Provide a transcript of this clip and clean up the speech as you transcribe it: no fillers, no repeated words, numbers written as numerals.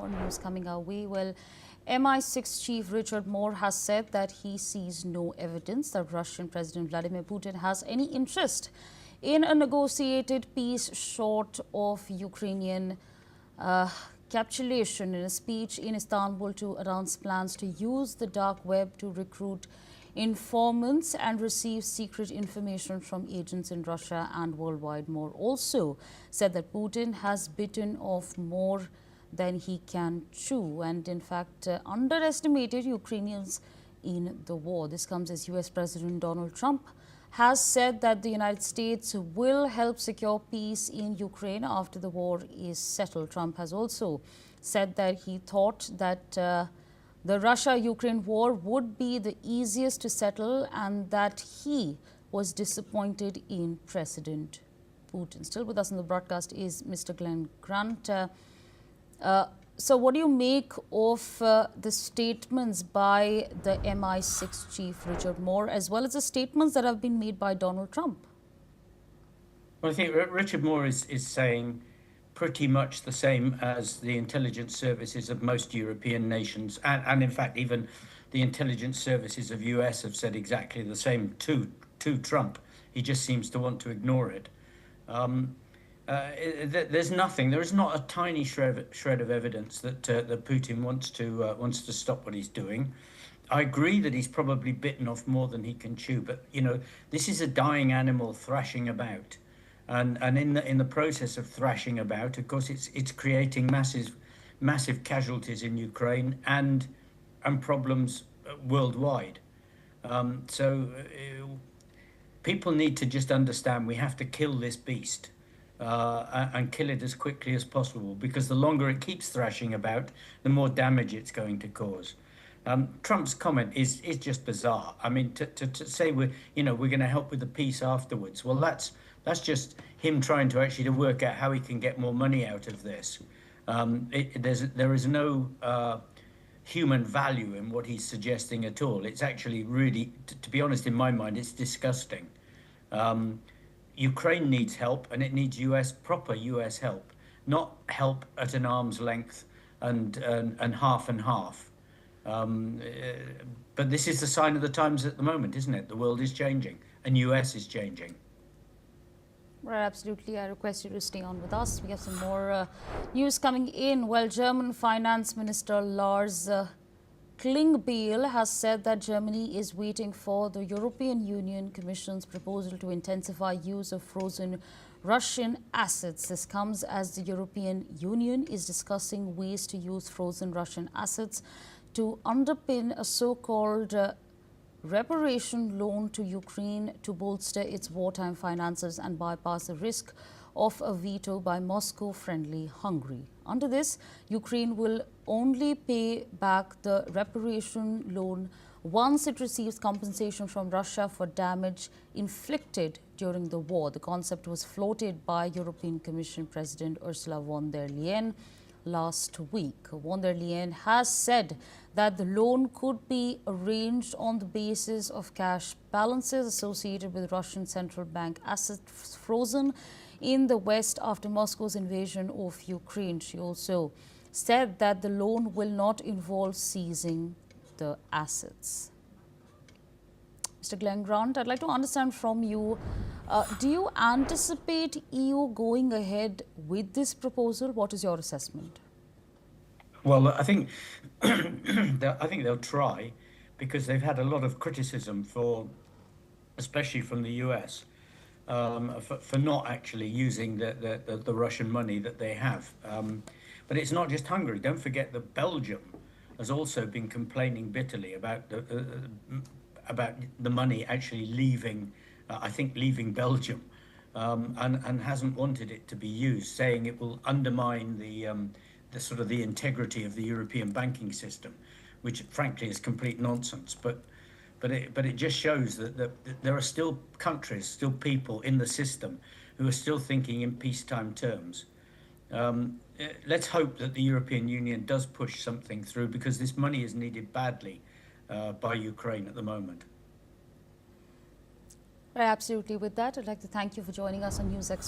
more news coming our way. Well, MI6 Chief Richard Moore has said that he sees no evidence that Russian President Vladimir Putin has any interest in a negotiated peace short of Ukrainian capitulation. In a speech in Istanbul to announce plans to use the dark web to recruit informants and receive secret information from agents in Russia and worldwide. Moore also said that Putin has bitten off more than he can chew and in fact underestimated Ukrainians in the war. This comes as US President Donald Trump has said that the United States will help secure peace in Ukraine after the war is settled. Trump has also said that he thought that the Russia-Ukraine war would be the easiest to settle and that he was disappointed in President Putin. Still with us on the broadcast is Mr. Glenn Grant. So what do you make of the statements by the MI6 Chief Richard Moore as well as the statements that have been made by Donald Trump? Well, I think Richard Moore is saying pretty much the same as the intelligence services of most European nations. And in fact, even the intelligence services of US have said exactly the same to Trump. He just seems to want to ignore it. There's nothing. There is not a tiny shred of evidence that that Putin wants to stop what he's doing. I agree that he's probably bitten off more than he can chew, but you know, this is a dying animal thrashing about, and in the process of thrashing about, of course, it's creating massive casualties in Ukraine and problems worldwide. So people need to just understand we have to kill this beast. And kill it as quickly as possible, because the longer it keeps thrashing about, the more damage it's going to cause. Trump's comment is just bizarre. I mean, to say we're going to help with the peace afterwards. Well, that's just him trying to actually work out how he can get more money out of this. There is no human value in what he's suggesting at all. It's actually really, to be honest, in my mind, it's disgusting. Ukraine needs help, and it needs proper US help, not help at an arm's length and half and half. But this is the sign of the times at the moment, isn't it? The world is changing, and US is changing. Right, absolutely. I request you to stay on with us. We have some more news coming in. Well, German Finance Minister Lars Klingbeil has said that Germany is waiting for the European Union Commission's proposal to intensify use of frozen Russian assets. This comes as the European Union is discussing ways to use frozen Russian assets to underpin a so-called reparation loan to Ukraine to bolster its wartime finances and bypass the risk of a veto by Moscow-friendly Hungary. Under this, Ukraine will only pay back the reparation loan once it receives compensation from Russia for damage inflicted during the war. The concept was floated by European Commission President Ursula von der Leyen last week. Von der Leyen has said that the loan could be arranged on the basis of cash balances associated with Russian central bank assets frozen in the West after Moscow's invasion of Ukraine. She also said that the loan will not involve seizing the assets. Mr. Glenn Grant, I'd like to understand from you, do you anticipate EU going ahead with this proposal? What is your assessment? Well, I think they'll try, because they've had a lot of criticism especially from the US, for not actually using the Russian money that they have. But it's not just Hungary. Don't forget that Belgium has also been complaining bitterly about the money actually leaving, I think, leaving Belgium, and hasn't wanted it to be used, saying it will undermine the sort of the integrity of the European banking system, which frankly is complete nonsense. But it just shows that there are still countries, still people in the system who are still thinking in peacetime terms. Let's hope that the European Union does push something through, because this money is needed badly by Ukraine at the moment. Right, absolutely. With that, I'd like to thank you for joining us on NewsX